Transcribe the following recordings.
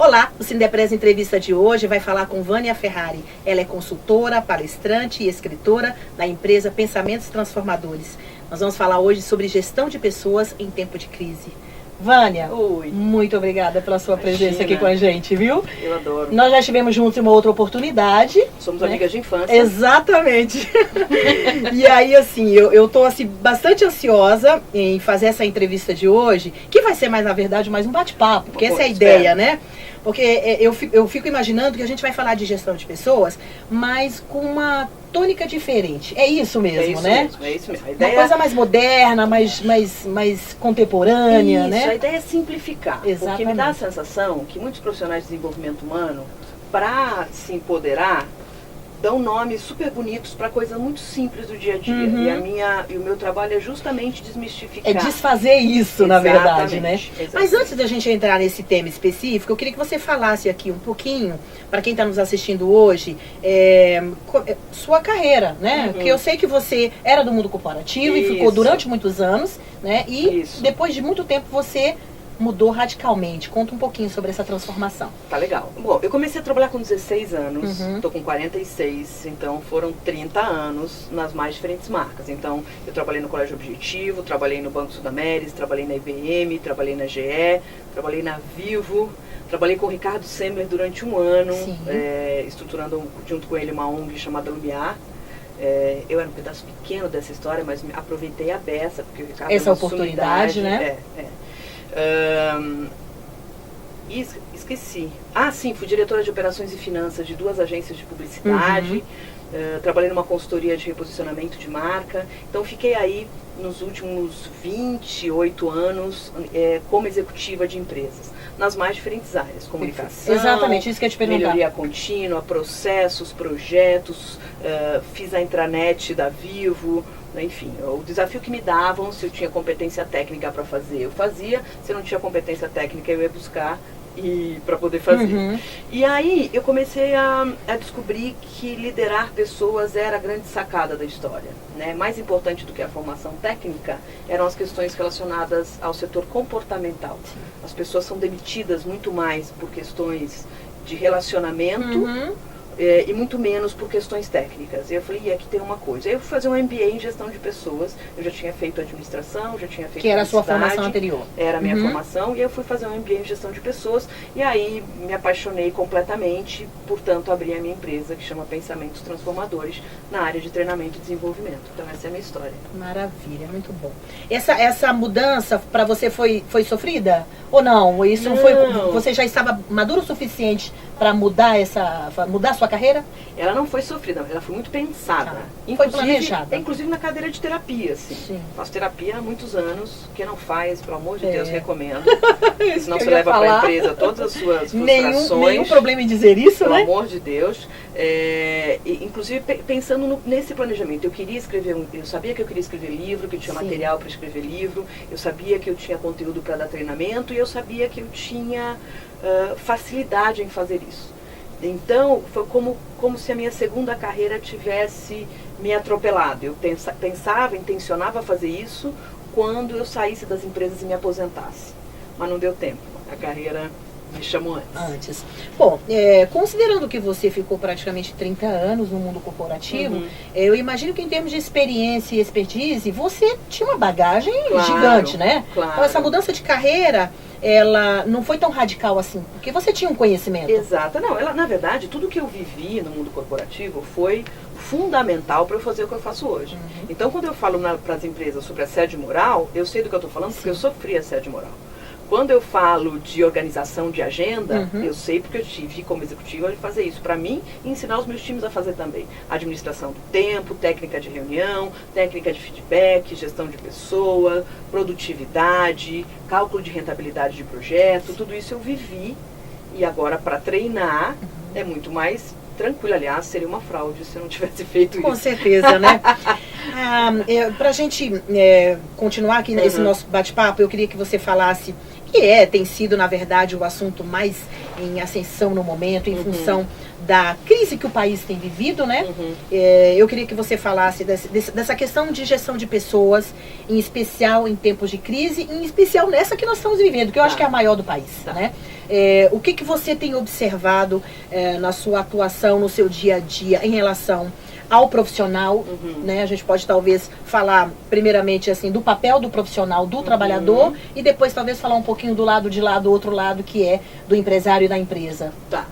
Olá, o Sindepress Entrevista de hoje vai falar com Vânia Ferrari. Ela é consultora, palestrante e escritora da empresa Pensamentos Transformadores. Nós vamos falar hoje sobre gestão de pessoas em tempo de crise. Vânia, Oi. Muito obrigada pela sua presença aqui com a gente, viu? Eu adoro. Nós já estivemos juntos em uma outra oportunidade. Somos amigas de infância. Exatamente. E aí, assim, eu tô assim, bastante ansiosa em fazer essa entrevista de hoje, que vai ser, na verdade, mais um bate-papo, porque essa é a ideia, né? Porque eu fico imaginando que a gente vai falar de gestão de pessoas, mas com uma tônica diferente. É isso mesmo, né? É isso mesmo. Uma coisa mais moderna, mais contemporânea, isso, né? A ideia é simplificar. Exatamente. Porque me dá a sensação que muitos profissionais de desenvolvimento humano, para se empoderar, dão nomes super bonitos para coisas muito simples do dia a dia. E o meu trabalho é justamente desmistificar. É desfazer isso, na verdade, né? Exatamente. Mas antes da gente entrar nesse tema específico, eu queria que você falasse aqui um pouquinho, para quem está nos assistindo hoje, sua carreira, né? Porque eu sei que você era do mundo corporativo e ficou durante muitos anos, né? E depois de muito tempo você mudou radicalmente. Conta um pouquinho sobre essa transformação. Tá legal. Bom, eu comecei a trabalhar com 16 anos, tô com 46, então foram 30 anos nas mais diferentes marcas. Então, eu trabalhei no Colégio Objetivo, trabalhei no Banco Sudameris, trabalhei na IBM, trabalhei na GE, trabalhei na Vivo, trabalhei com o Ricardo Semler durante um ano, estruturando junto com ele uma ONG chamada Lumiar. Eu era um pedaço pequeno dessa história, mas aproveitei a beça, porque o Ricardo essa oportunidade, né? E esqueci. Sim, fui diretora de operações e finanças de 2 agências de publicidade. Trabalhei numa consultoria de reposicionamento de marca. Então fiquei aí nos últimos 28 anos como executiva de empresas, nas mais diferentes áreas: comunicação, exatamente, isso que eu te perguntar. Melhoria contínua, processos, projetos, fiz a intranet da Vivo. Enfim, o desafio que me davam, se eu tinha competência técnica para fazer, eu fazia. Se eu não tinha competência técnica, eu ia buscar para poder fazer. E aí eu comecei a descobrir que liderar pessoas era a grande sacada da história, né? Mais importante do que a formação técnica eram as questões relacionadas ao setor comportamental. As pessoas são demitidas muito mais por questões de relacionamento e muito menos por questões técnicas. E eu falei, aqui tem uma coisa. Eu fui fazer um MBA em gestão de pessoas. Eu já tinha feito administração, já tinha feito que era a sua formação anterior. Era a minha formação. E eu fui fazer um MBA em gestão de pessoas. E aí me apaixonei completamente. Portanto, abri a minha empresa, que chama Pensamentos Transformadores, na área de treinamento e desenvolvimento. Então, essa é a minha história. Maravilha, muito bom. Essa mudança para você foi sofrida? Ou não? Isso não foi. Você já estava maduro o suficiente para mudar sua carreira? Ela não foi sofrida, ela foi muito pensada. Foi planejada. Inclusive na cadeira de terapia, assim. Sim. Faço terapia há muitos anos. Quem não faz, pelo amor de Deus, recomendo. Senão você eu ia leva para a empresa todas as suas frustrações. Nenhum problema em dizer isso, pelo né? Pelo amor de Deus. Inclusive pensando nesse planejamento, eu sabia que eu queria escrever livro, que eu tinha material para escrever livro, eu sabia que eu tinha conteúdo para dar treinamento e eu sabia que eu tinha facilidade em fazer isso. Então, foi como se a minha segunda carreira tivesse me atropelado. Eu intencionava fazer isso quando eu saísse das empresas e me aposentasse. Mas não deu tempo. A carreira me chamou antes. Bom, considerando que você ficou praticamente 30 anos no mundo corporativo, eu imagino que em termos de experiência e expertise, você tinha uma bagagem gigante, né? Claro. Então, essa mudança de carreira, ela não foi tão radical assim, porque você tinha um conhecimento. Exato. Não, na verdade, tudo que eu vivi no mundo corporativo foi fundamental para eu fazer o que eu faço hoje. Então, quando eu falo para as empresas sobre assédio moral, eu sei do que eu estou falando porque eu sofri assédio moral. Quando eu falo de organização de agenda, eu sei porque eu tive como executiva de fazer isso para mim e ensinar os meus times a fazer também. Administração do tempo, técnica de reunião, técnica de feedback, gestão de pessoa, produtividade, cálculo de rentabilidade de projeto, tudo isso eu vivi. E agora para treinar é muito mais tranquilo. Aliás, seria uma fraude se eu não tivesse feito isso. Com certeza, né? Para a gente continuar aqui nesse nosso bate-papo, eu queria que você falasse que tem sido, na verdade, o assunto mais em ascensão no momento, em função da crise que o país tem vivido, né? Eu queria que você falasse dessa questão de gestão de pessoas, em especial em tempos de crise, em especial nessa que nós estamos vivendo, que eu acho que é a maior do país, né? O que você tem observado na sua atuação, no seu dia a dia, em relação ao profissional, né? A gente pode talvez falar primeiramente assim do papel do profissional, do trabalhador, e depois talvez falar um pouquinho do lado de lá, do outro lado, que é do empresário e da empresa. Tá.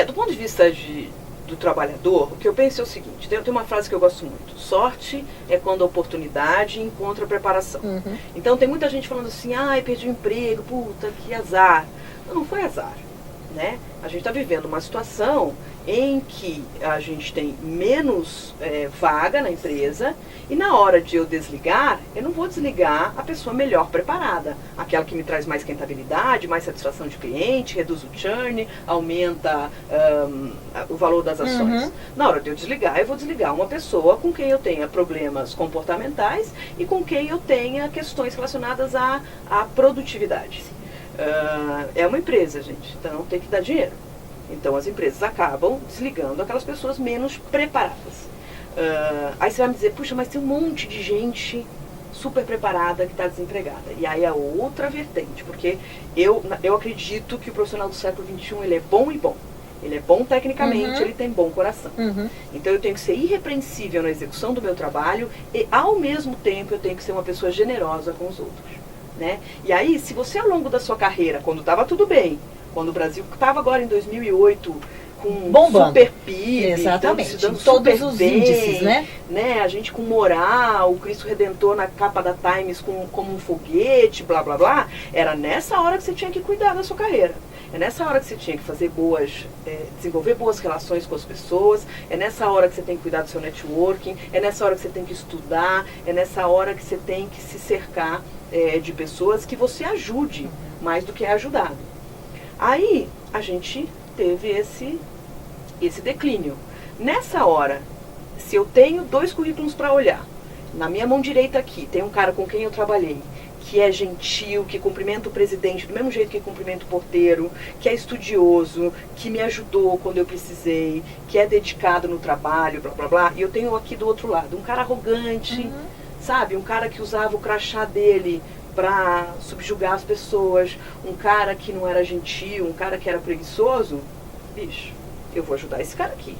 Do ponto de vista do trabalhador, o que eu penso é o seguinte, tem uma frase que eu gosto muito: sorte é quando a oportunidade encontra a preparação. Então tem muita gente falando assim, perdi o emprego, puta, que azar. Não foi azar, né? A gente está vivendo uma situação em que a gente tem menos vaga na empresa, e na hora de eu desligar, eu não vou desligar a pessoa melhor preparada, aquela que me traz mais rentabilidade, mais satisfação de cliente, reduz o churn, aumenta o valor das ações. Na hora de eu desligar, eu vou desligar uma pessoa com quem eu tenha problemas comportamentais e com quem eu tenha questões relacionadas à produtividade. É uma empresa, gente, então tem que dar dinheiro. Então as empresas acabam desligando aquelas pessoas menos preparadas. Aí você vai me dizer, puxa, mas tem um monte de gente super preparada que está desempregada. E aí é outra vertente, porque eu acredito que o profissional do século XXI, ele é bom e bom. Ele é bom tecnicamente, ele tem bom coração. Então eu tenho que ser irrepreensível na execução do meu trabalho e, ao mesmo tempo, eu tenho que ser uma pessoa generosa com os outros, né? E aí, se você ao longo da sua carreira, quando estava tudo bem, quando o Brasil estava agora em 2008 com bombando, super PIB, exatamente, dando todos super os bem, índices, né? A gente com moral, o Cristo Redentor na capa da Times como um foguete, blá blá blá, era nessa hora que você tinha que cuidar da sua carreira. É nessa hora que você tinha que fazer desenvolver boas relações com as pessoas, é nessa hora que você tem que cuidar do seu networking, é nessa hora que você tem que estudar, é nessa hora que você tem que se cercar de pessoas que você ajude mais do que é ajudado. Aí a gente teve esse declínio. Nessa hora, se eu tenho 2 currículos para olhar, na minha mão direita aqui tem um cara com quem eu trabalhei, que é gentil, que cumprimenta o presidente do mesmo jeito que cumprimenta o porteiro, que é estudioso, que me ajudou quando eu precisei, que é dedicado no trabalho, blá blá blá. E eu tenho aqui do outro lado um cara arrogante, sabe? Um cara que usava o crachá dele para subjugar as pessoas, um cara que não era gentil, um cara que era preguiçoso. Bicho, eu vou ajudar esse cara aqui,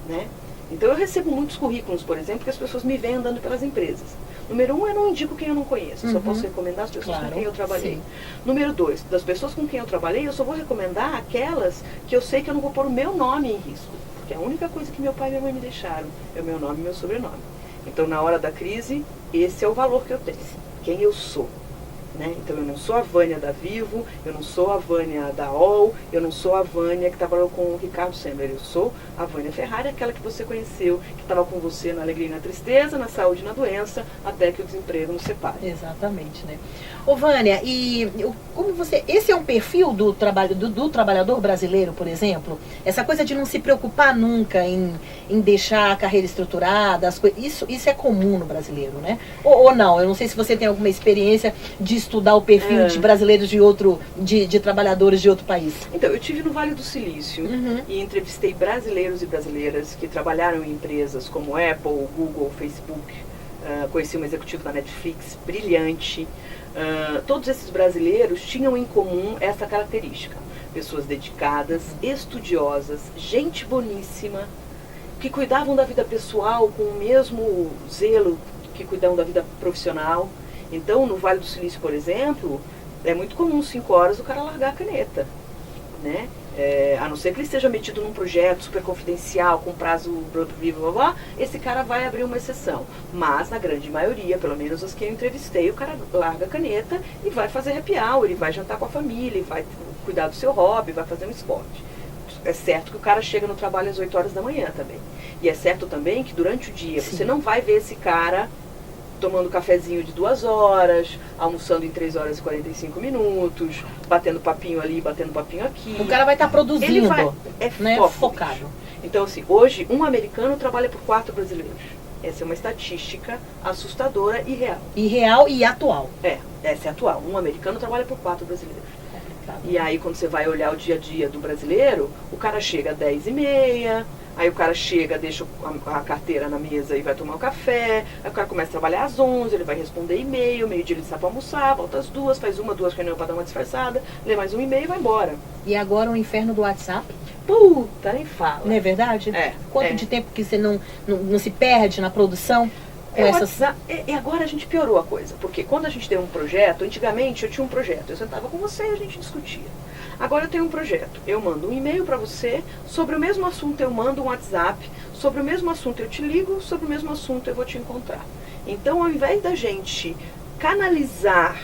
né? Então eu recebo muitos currículos, por exemplo, que as pessoas me veem andando pelas empresas. Número 1, eu não indico quem eu não conheço, só posso recomendar as pessoas com quem eu trabalhei. Sim. Número 2, das pessoas com quem eu trabalhei, eu só vou recomendar aquelas que eu sei que eu não vou pôr o meu nome em risco. Porque a única coisa que meu pai e minha mãe me deixaram é o meu nome e meu sobrenome. Então, na hora da crise, esse é o valor que eu tenho, quem eu sou. Né? Então eu não sou a Vânia da Vivo, eu não sou a Vânia da OL, eu não sou a Vânia que trabalhou com o Ricardo Semler, eu sou a Vânia Ferrari, aquela que você conheceu, que estava com você na alegria e na tristeza, na saúde e na doença, até que o desemprego nos separe. Exatamente, né? Ô Vânia, e como esse é um perfil do trabalhador brasileiro, por exemplo? Essa coisa de não se preocupar nunca em deixar a carreira estruturada, isso é comum no brasileiro, né? Ou não, eu não sei se você tem alguma experiência de estudar o perfil de brasileiros de trabalhadores de outro país. Então, eu estive no Vale do Silício e entrevistei brasileiros e brasileiras que trabalharam em empresas como Apple, Google, Facebook. Conheci um executivo da Netflix, brilhante. Todos esses brasileiros tinham em comum essa característica. Pessoas dedicadas, estudiosas, gente boníssima, que cuidavam da vida pessoal com o mesmo zelo que cuidavam da vida profissional. Então, no Vale do Silício, por exemplo, é muito comum 5 horas o cara largar a caneta, né? A não ser que ele esteja metido num projeto super confidencial, com prazo blá, blá, blá, esse cara vai abrir uma exceção. Mas, na grande maioria, pelo menos as que eu entrevistei, o cara larga a caneta e vai fazer happy hour, ele vai jantar com a família, vai cuidar do seu hobby, vai fazer um esporte. É certo que o cara chega no trabalho às 8 horas da manhã também. E é certo também que durante o dia você não vai ver esse cara tomando cafezinho de 2 horas, almoçando em 3 horas e 45 minutos, batendo papinho ali, batendo papinho aqui. O cara vai estar produzindo, ele vai, né? foco, focado. Então, assim, hoje um americano trabalha por 4 brasileiros. Essa é uma estatística assustadora e real. E real e atual. Essa é atual. Um americano trabalha por 4 brasileiros. E aí, quando você vai olhar o dia a dia do brasileiro, o cara chega às 10h30, aí o cara chega, deixa a carteira na mesa e vai tomar um café, aí o cara começa a trabalhar às 11h, ele vai responder e-mail, meio-dia ele sai para almoçar, volta às 2h, faz 2 reuniões para dar uma disfarçada, lê mais um e-mail e vai embora. E agora o inferno do WhatsApp? Puta, nem fala. Não é verdade? Quanto de tempo que você não se perde na produção? E agora a gente piorou a coisa, porque quando a gente tem um projeto, antigamente eu tinha um projeto, eu sentava com você e a gente discutia. Agora eu tenho um projeto, eu mando um e-mail para você, sobre o mesmo assunto eu mando um WhatsApp, sobre o mesmo assunto eu te ligo, sobre o mesmo assunto eu vou te encontrar. Então, ao invés da gente canalizar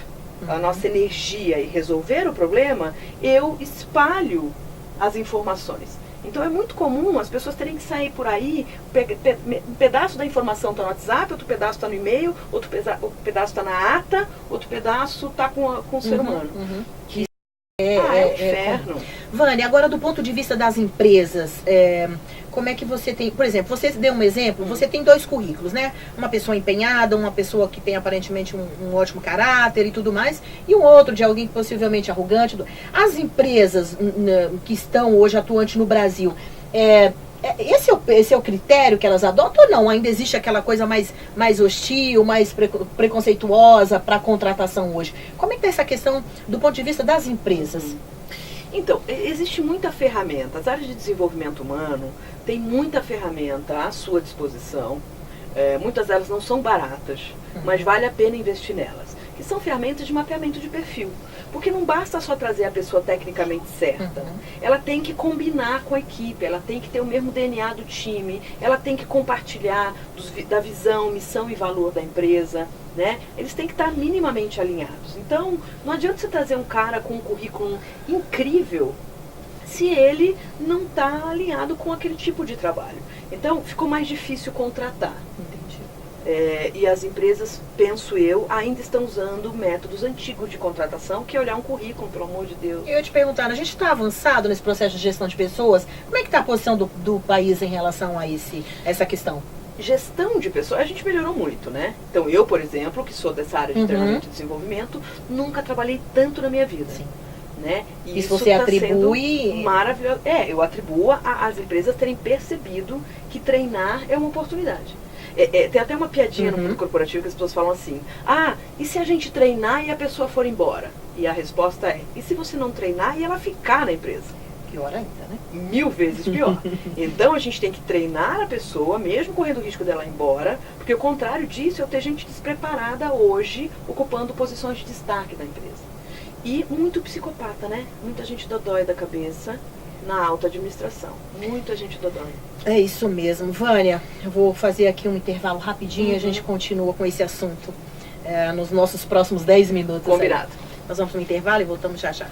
a nossa energia e resolver o problema, eu espalho as informações. Então é muito comum as pessoas terem que sair por aí, um pedaço da informação está no WhatsApp, outro pedaço está no e-mail, outro pedaço está na ata, outro pedaço está com o ser humano. Que é um inferno. Vânia, agora do ponto de vista das empresas, como é que você tem, por exemplo, você deu um exemplo, você tem 2 currículos, né? Uma pessoa empenhada, uma pessoa que tem aparentemente um ótimo caráter e tudo mais, e um outro de alguém possivelmente arrogante. As empresas que estão hoje atuantes no Brasil, esse é o critério que elas adotam ou não? Ainda existe aquela coisa mais hostil, mais preconceituosa para a contratação hoje? Como é que está essa questão do ponto de vista das empresas? Então, existe muita ferramenta. As áreas de desenvolvimento humano têm muita ferramenta à sua disposição. Muitas delas não são baratas, mas vale a pena investir nelas. Que são ferramentas de mapeamento de perfil. Porque não basta só trazer a pessoa tecnicamente certa. Ela tem que combinar com a equipe, ela tem que ter o mesmo DNA do time, ela tem que compartilhar da visão, missão e valor da empresa. Né? Eles têm que estar minimamente alinhados. Então, não adianta você trazer um cara com um currículo incrível se ele não está alinhado com aquele tipo de trabalho. Então, ficou mais difícil contratar. E as empresas, penso eu, ainda estão usando métodos antigos de contratação, que é olhar um currículo, pelo amor de Deus. Eu ia te perguntar, a gente está avançado nesse processo de gestão de pessoas? Como é que está a posição do país em relação a essa questão? Gestão de pessoas, a gente melhorou muito, né? Então, eu, por exemplo, que sou dessa área de treinamento e desenvolvimento, nunca trabalhei tanto na minha vida. Sim. Né? E isso você atribui... Maravilhoso. Eu atribuo às empresas terem percebido que treinar é uma oportunidade. Tem até uma piadinha no mundo corporativo que as pessoas falam assim: e se a gente treinar e a pessoa for embora? E a resposta é: e se você não treinar e ela ficar na empresa? Pior ainda, né? 1000 vezes pior. Então a gente tem que treinar a pessoa, mesmo correndo o risco dela ir embora, porque o contrário disso é eu ter gente despreparada hoje, ocupando posições de destaque da empresa. E muito psicopata, né? Muita gente dodói da cabeça na alta administração. Muita gente dodói. É isso mesmo. Vânia, eu vou fazer aqui um intervalo rapidinho e a gente continua com esse assunto nos nossos próximos 10 minutos. Combinado. Nós vamos para o intervalo e voltamos já já.